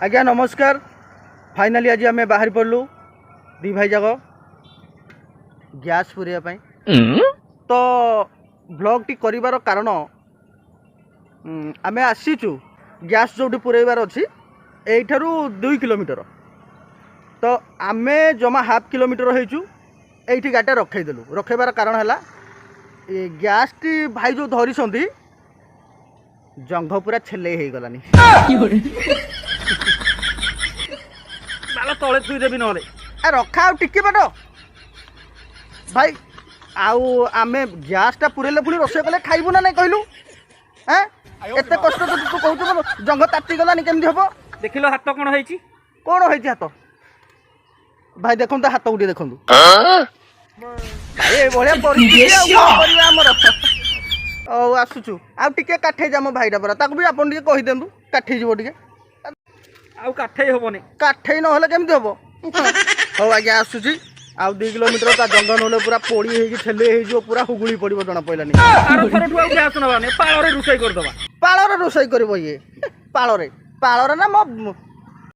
आज्ञा नमस्कार। फाइनाली आज आम बाहर पड़लु दी भाई जाक गैस पुरैया तो ब्लॉग टी कर कारण आम आसीचु गैस जो पुरैबार अच्छी यू 2 किलोमीटर तो आम जमा हाफ किलोमीटर होइचु एठी गाड़ी रखईदेलु। रखेबार कारण है गैस टी भाई जो धरी जंघ पूरा छेले हो गलानी तले थुई देवी ना रखा टिके बाट भाई आमे गैस टा पुरेले पुणी रोषे कले खाइबू ना नहीं कहलु एते कष्ट तो तू कहू जंघ ताती गलानी केमती हम देख लो हाथ कौन है कौन है हाथ भाई देखो तो हाथ उठे देखु आसुचु आटे काठे जा मो भाईटा परा ताकू भी आपन कही दिंतु काठे जीव टे काठे हेनी काठे ना केमती हम हौ आज्ञा आसुची आ 2 किलोमीटर ता जंगल नले पूरा पोड़ी होगी ठेले हो पूरा हुगुड़ी पड़ो जना पड़ानी पाଳରେ ରୋଷେଇ କରିଦେବା पाଳରେ रोषे कर ये पाଳରେ ना मो